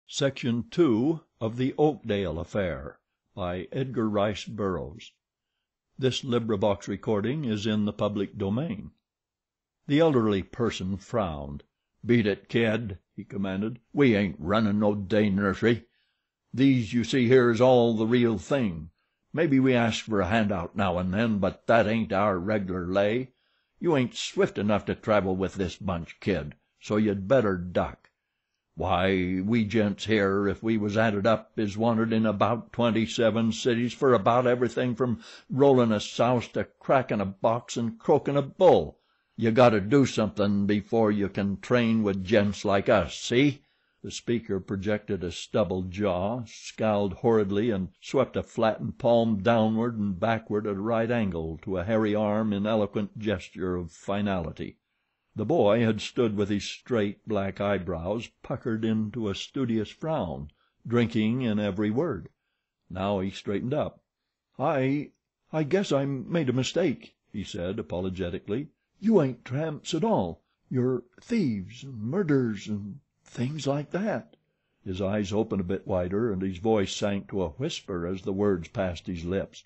Section 2 of the Oakdale Affair by Edgar Rice Burroughs. This recording is in the public domain. The elderly person frowned. "Beat it, kid," he commanded. "We ain't runnin' no day nursery. These you see here is all the real thing. Maybe we ask for a handout now and then, but that ain't our reg'lar lay. You ain't swift enough to travel with this bunch, kid, so you'd better duck. Why, we gents here, if we was added up, is wanted in about 27 cities for about everything from rollin' a souse to crackin' a box and croakin' a bull. You gotta do somethin' before you can train with gents like us, see?" The speaker projected a stubbled jaw, scowled horridly, and swept a flattened palm downward and backward at a right angle to a hairy arm in eloquent gesture of finality. The boy had stood with his straight, black eyebrows puckered into a studious frown, drinking in every word. Now he straightened up. I guess I made a mistake," he said apologetically. "You ain't tramps at all. You're thieves and murderers and things like that." His eyes opened a bit wider and his voice sank to a whisper as the words passed his lips.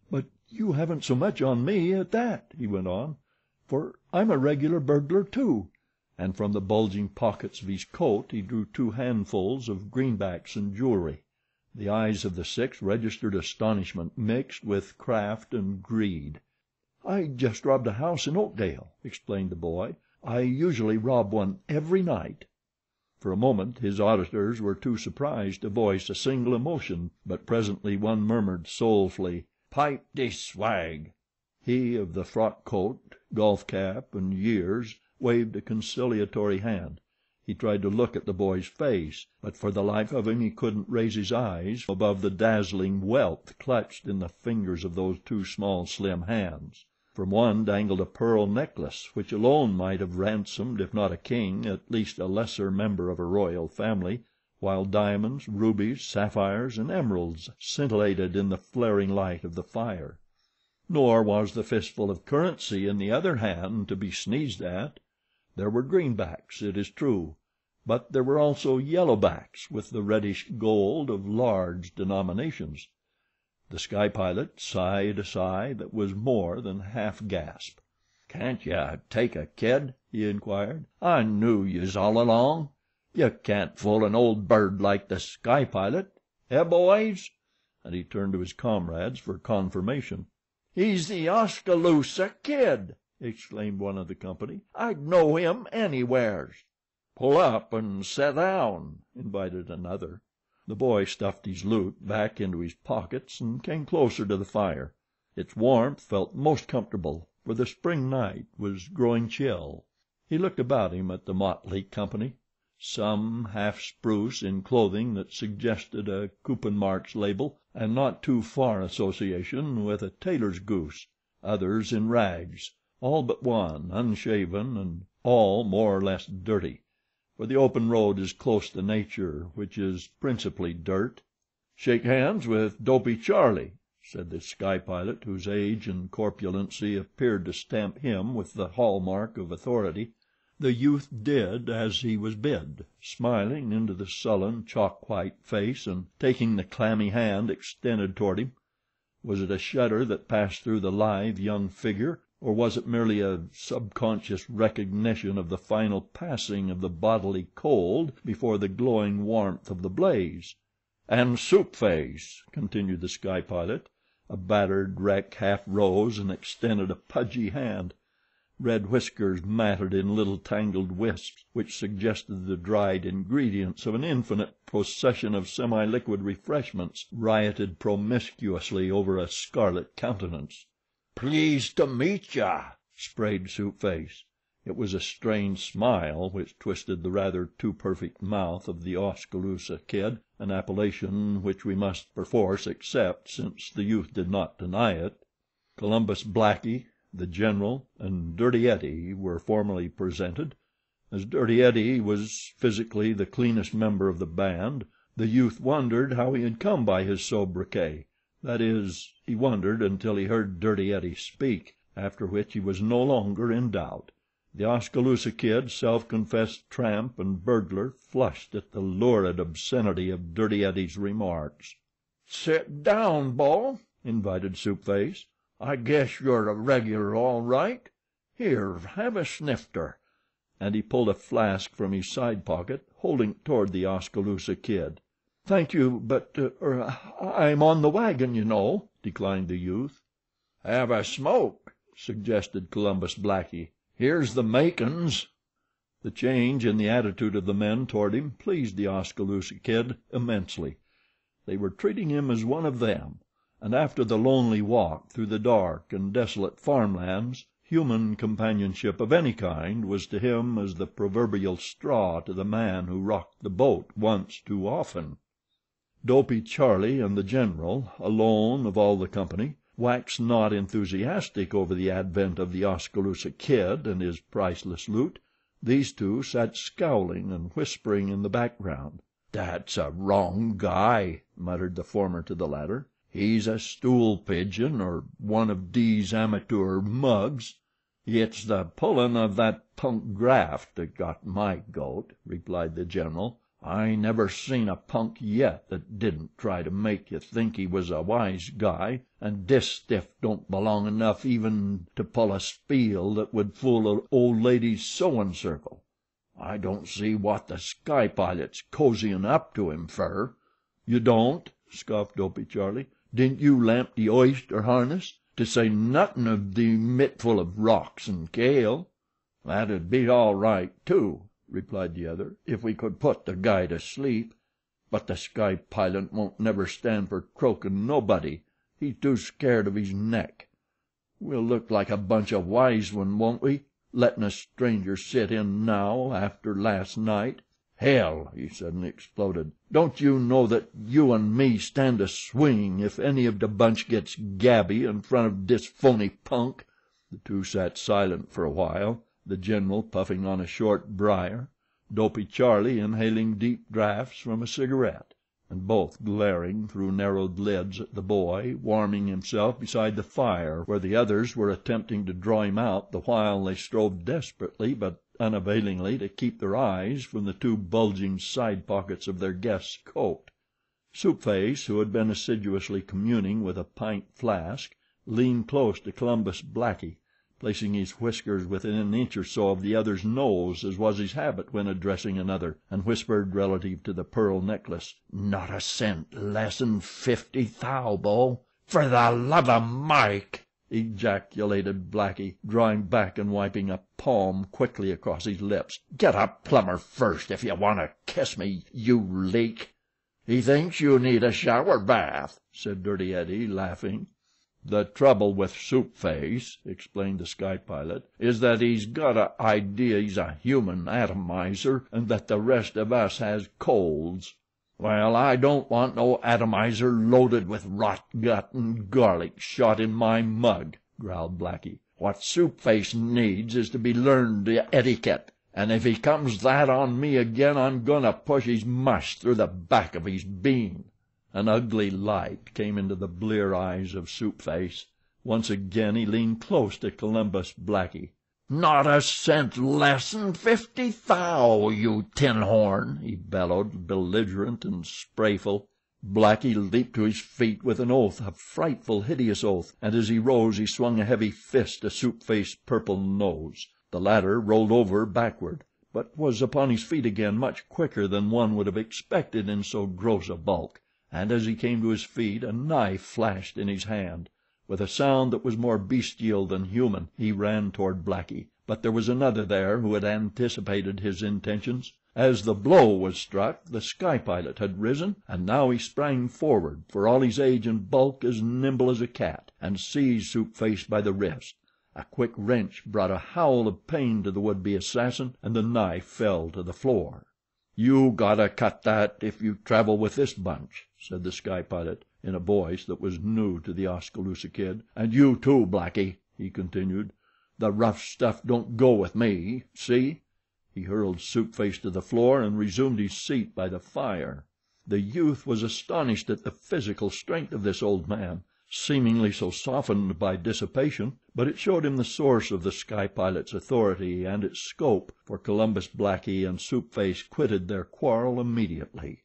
"But you haven't so much on me at that," he went on, "for I'm a regular burglar too," and from the bulging pockets of his coat he drew 2 handfuls of greenbacks and jewelry. The eyes of the six registered astonishment mixed with craft and greed. "I just robbed a house in Oakdale," explained the boy. "I usually rob one every night." For a moment his auditors were too surprised to voice a single emotion, but presently one murmured soulfully, "Pipe de swag." He of the frock coat, golf cap, and years waved a conciliatory hand. He tried to look at the boy's face, but for the life of him he couldn't raise his eyes above the dazzling wealth clutched in the fingers of those 2 small, slim hands. From one dangled a pearl necklace which alone might have ransomed, if not a king, at least a lesser member of a royal family, while diamonds, rubies, sapphires, and emeralds scintillated in the flaring light of the fire. Nor was the fistful of currency in the other hand to be sneezed at. There were greenbacks, it is true, but there were also yellowbacks with the reddish gold of large denominations. The Sky Pilot sighed a sigh that was more than half gasp. "Can't you take a kid?" he inquired. "I knew youse all along. You can't fool an old bird like the Sky Pilot, eh, boys?" And he turned to his comrades for confirmation. "He's the Oskaloosa Kid!" exclaimed one of the company. "I'd know him anywheres." "Pull up and set down," invited another. The boy stuffed his loot back into his pockets and came closer to the fire. Its warmth felt most comfortable, for the spring night was growing chill. He looked about him at the motley company, some half spruce in clothing that suggested a Kuppenmarx label and not too far association with a tailor's goose, others in rags, all but one unshaven, and all more or less dirty, for the open road is close to nature, which is principally dirt. "Shake hands with Dopey Charlie," said the Sky Pilot, whose age and corpulency appeared to stamp him with the hallmark of authority. The youth did as he was bid, smiling into the sullen, chalk-white face and taking the clammy hand extended toward him. Was it a shudder that passed through the lithe young figure, or was it merely a subconscious recognition of the final passing of the bodily cold before the glowing warmth of the blaze? "And Soup Face," continued the Sky Pilot. A battered wreck half rose and extended a pudgy hand. Red whiskers matted in little tangled wisps which suggested the dried ingredients of an infinite procession of semi-liquid refreshments rioted promiscuously over a scarlet countenance. "Pleased to meet ya," sprayed Soup Face. It was a strained smile which twisted the rather too perfect mouth of the Oskaloosa Kid, an appellation which we must perforce accept since the youth did not deny it. Columbus Blackie, the General, and Dirty Eddie were formally presented. As Dirty Eddie was physically the cleanest member of the band, the youth wondered how he had come by his sobriquet. That is, he wondered until he heard Dirty Eddie speak, after which he was no longer in doubt. The Oskaloosa Kid, self-confessed tramp and burglar, flushed at the lurid obscenity of Dirty Eddie's remarks. "Sit down, bo," invited Soup Face. "I guess you're a regular, all right. Here, have a snifter," and he pulled a flask from his side pocket, holding it toward the Oskaloosa Kid. "Thank you, but I'm on the wagon, you know," declined the youth. "Have a smoke," suggested Columbus Blackie. "Here's the makin's." The change in the attitude of the men toward him pleased the Oskaloosa Kid immensely. They were treating him as one of them, and after the lonely walk through the dark and desolate farmlands, human companionship of any kind was to him as the proverbial straw to the man who rocked the boat once too often. Dopey Charlie and the General, alone of all the company, waxed not enthusiastic over the advent of the Oskaloosa Kid and his priceless loot. These two sat scowling and whispering in the background. "That's a wrong guy," muttered the former to the latter. "He's a stool pigeon or one of these amateur mugs." "It's the pullin' of that punk graft that got my goat," replied the General. "I never seen a punk yet that didn't try to make you think he was a wise guy, and this stiff don't belong enough even to pull a spiel that would fool a old lady's sewin' circle. I don't see what the Sky Pilot's cozyin' up to him fer." "You don't?" scoffed Dopey Charlie. "Didn't you lamp the oyster harness? To say nothin' of the mitful of rocks and kale." "That'd be all right, too," replied the other, "if we could put the guy to sleep; but the Sky Pilot won't never stand for croakin' nobody. He's too scared of his neck. We'll look like a bunch of wise ones, won't we, lettin' a stranger sit in now after last night? Hell!" he suddenly exploded, "don't you know that you and me stand to swing if any of the bunch gets gabby in front of this phony punk?" The two sat silent for a while, the General puffing on a short briar, Dopey Charlie inhaling deep draughts from a cigarette, and both glaring through narrowed lids at the boy warming himself beside the fire where the others were attempting to draw him out the while they strove desperately but unavailingly to keep their eyes from the two bulging side pockets of their guest's coat. Soup Face, who had been assiduously communing with a pint flask, leaned close to Columbus Blackie, placing his whiskers within an inch or so of the other's nose as was his habit when addressing another, and whispered relative to the pearl necklace: "Not a cent less'n 50 thou, bo." "For the love o' Mike!" ejaculated Blackie, drawing back and wiping a palm quickly across his lips. "Get a plumber first if you want to kiss me, you leak." "He thinks you need a shower bath," said Dirty Eddie, laughing. "The trouble with Soup Face," explained the Sky Pilot, "is that he's got a idea he's a human atomizer and that the rest of us has colds." "Well, I don't want no atomizer loaded with rot gut and garlic shot in my mug," growled Blackie. "What Soup Face needs is to be learned etiquette, and if he comes that on me again I'm gonna push his mush through the back of his bean." An ugly light came into the blear eyes of Soup Face. Once again he leaned close to Columbus Blackie. "Not a cent less'n 50 thou, you tin horn," he bellowed, belligerent and sprayful. Blackie leaped to his feet with an oath, a frightful, hideous oath, and as he rose he swung a heavy fist to Soup Face's purple nose. The latter rolled over backward, but was upon his feet again much quicker than one would have expected in so gross a bulk, and as he came to his feet a knife flashed in his hand. With a sound that was more bestial than human he ran toward Blackie, but there was another there who had anticipated his intentions. As the blow was struck the Sky Pilot had risen, and now he sprang forward, for all his age and bulk as nimble as a cat, and seized Soup Face by the wrist. A quick wrench brought a howl of pain to the would-be assassin, and the knife fell to the floor. "You gotta cut that if you travel with this bunch," said the Sky Pilot, in a voice that was new to the Oskaloosa Kid. "And you too, Blackie," he continued. "The rough stuff don't go with me, see?" He hurled Soup Face to the floor and resumed his seat by the fire. The youth was astonished at the physical strength of this old man, seemingly so softened by dissipation, but it showed him the source of the sky pilot's authority and its scope, for Columbus Blackie and Soup Face quitted their quarrel immediately.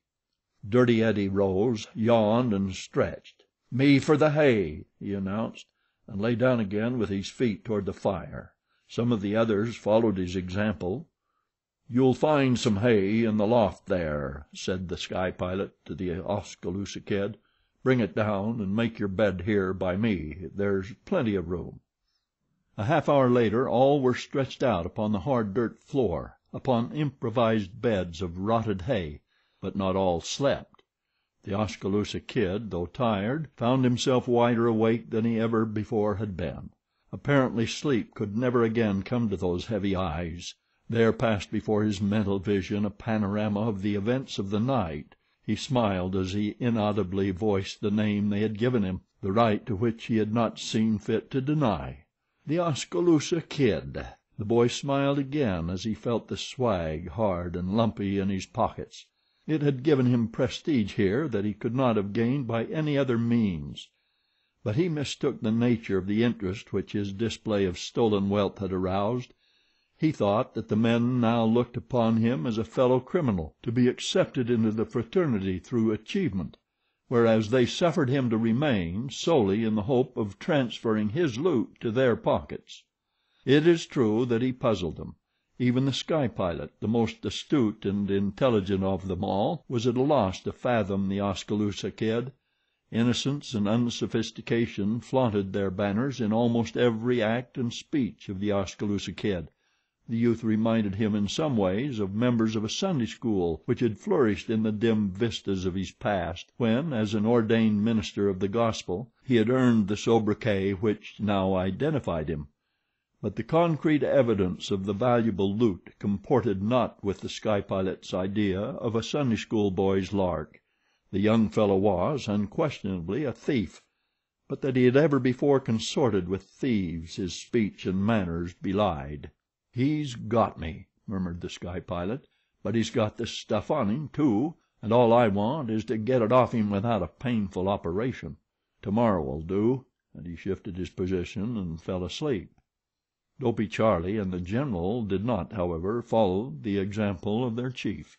Dirty Eddie rose, yawned, and stretched. "Me for the hay," he announced, and lay down again with his feet toward the fire. Some of the others followed his example. "You'll find some hay in the loft there," said the sky pilot to the Oskaloosa Kid. "Bring it down and make your bed here by me. There's plenty of room." A half hour later all were stretched out upon the hard dirt floor, upon improvised beds of rotted hay, but not all slept. The Oskaloosa Kid, though tired, found himself wider awake than he ever before had been. Apparently sleep could never again come to those heavy eyes. There passed before his mental vision a panorama of the events of the night. He smiled as he inaudibly voiced the name they had given him, the right to which he had not seen fit to deny. The Oskaloosa Kid. The boy smiled again as he felt the swag hard and lumpy in his pockets. It had given him prestige here that he could not have gained by any other means. But he mistook the nature of the interest which his display of stolen wealth had aroused. He thought that the men now looked upon him as a fellow criminal, to be accepted into the fraternity through achievement, whereas they suffered him to remain solely in the hope of transferring his loot to their pockets. It is true that he puzzled them. Even the sky pilot, the most astute and intelligent of them all, was at a loss to fathom the Oskaloosa Kid. Innocence and unsophistication flaunted their banners in almost every act and speech of the Oskaloosa Kid. The youth reminded him in some ways of members of a Sunday school which had flourished in the dim vistas of his past, when, as an ordained minister of the gospel, he had earned the sobriquet which now identified him. But the concrete evidence of the valuable loot comported not with the sky pilot's idea of a Sunday school boy's lark. The young fellow was, unquestionably, a thief, but that he had ever before consorted with thieves his speech and manners belied. "He's got me," murmured the sky pilot, "but he's got the stuff on him, too, and all I want is to get it off him without a painful operation. Tomorrow will do," and he shifted his position and fell asleep. Dopey Charlie and the General did not, however, follow the example of their chief.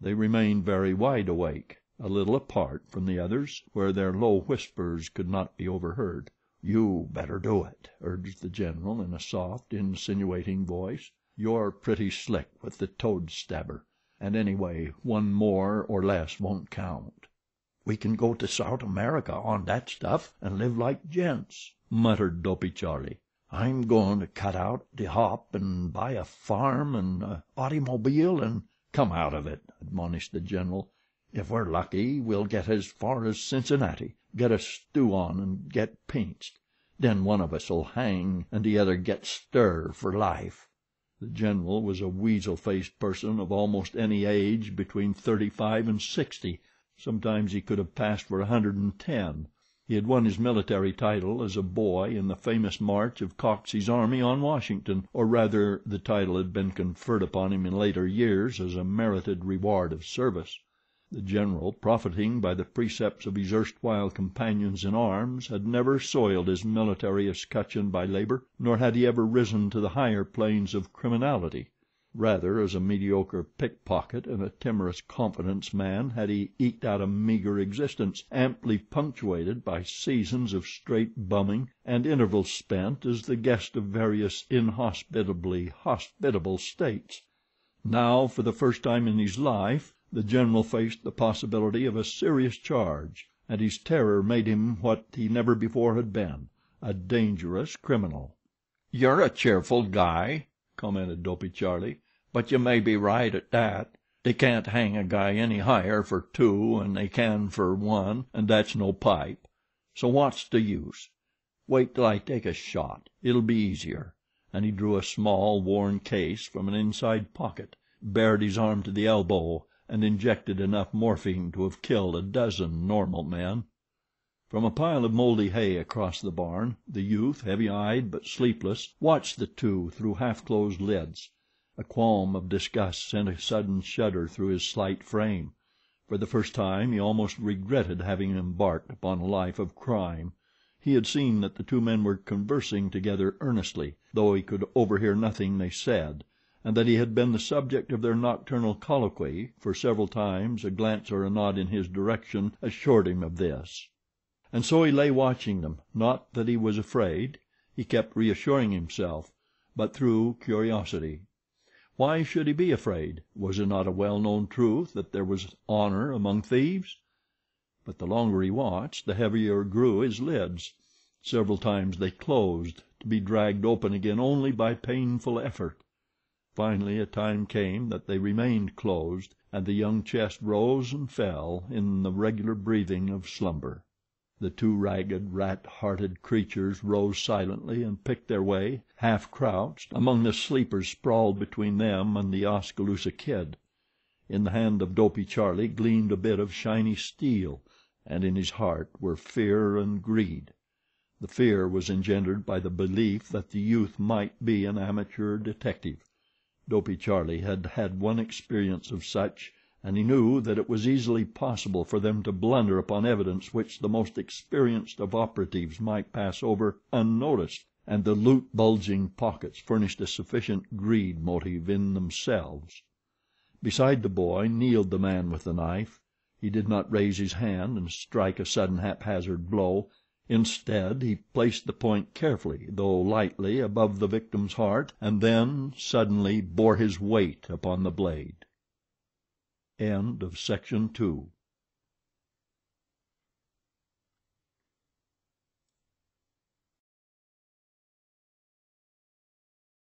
They remained very wide awake, a little apart from the others, where their low whispers could not be overheard. "You better do it," urged the General in a soft, insinuating voice. "You're pretty slick with the toad stabber, and anyway one more or less won't count." "We can go to South America on that stuff and live like gents," muttered Dopey Charlie. "I'm goin' to cut out de hop and buy a farm and a automobile and—" "Come out of it," admonished the General. "If we're lucky we'll get as far as Cincinnati, get a stew on and get pinched. Den one of us'll hang and the other get stir for life." The General was a weasel-faced person of almost any age between 35 and 60. Sometimes he could have passed for 110. He had won his military title as a boy in the famous march of Coxey's army on Washington, or rather the title had been conferred upon him in later years as a merited reward of service. The General, profiting by the precepts of his erstwhile companions in arms, had never soiled his military escutcheon by labor, nor had he ever risen to the higher planes of criminality. Rather, as a mediocre pickpocket and a timorous confidence man had he eked out a meager existence, amply punctuated by seasons of straight bumming and intervals spent as the guest of various inhospitably hospitable states. Now, for the first time in his life, the General faced the possibility of a serious charge, and his terror made him what he never before had been, a dangerous criminal. "You're a cheerful guy," commented Dopey Charlie, "but you may be right at that. They can't hang a guy any higher for 2 than they can for 1, and that's no pipe. So what's the use? Wait till I take a shot. It'll be easier," and he drew a small, worn case from an inside pocket, bared his arm to the elbow, and injected enough morphine to have killed a dozen normal men. From a pile of moldy hay across the barn, the youth, heavy-eyed but sleepless, watched the two through half-closed lids. A qualm of disgust sent a sudden shudder through his slight frame. For the first time he almost regretted having embarked upon a life of crime. He had seen that the two men were conversing together earnestly, though he could overhear nothing they said, and that he had been the subject of their nocturnal colloquy, for several times a glance or a nod in his direction assured him of this. And so he lay watching them, not that he was afraid, he kept reassuring himself, but through curiosity. Why should he be afraid? Was it not a well-known truth that there was honor among thieves? But the longer he watched, the heavier grew his lids. Several times they closed, to be dragged open again only by painful effort. Finally a time came that they remained closed, and the young chest rose and fell in the regular breathing of slumber. The two ragged, rat-hearted creatures rose silently and picked their way, half crouched, among the sleepers sprawled between them and the Oskaloosa Kid. In the hand of Dopey Charlie gleamed a bit of shiny steel, and in his heart were fear and greed. The fear was engendered by the belief that the youth might be an amateur detective. Dopey Charlie had had one experience of such, and he knew that it was easily possible for them to blunder upon evidence which the most experienced of operatives might pass over unnoticed, and the loot-bulging pockets furnished a sufficient greed motive in themselves. Beside the boy kneeled the man with the knife. He did not raise his hand and strike a sudden haphazard blow. Instead, he placed the point carefully, though lightly, above the victim's heart, and then suddenly bore his weight upon the blade. Section 2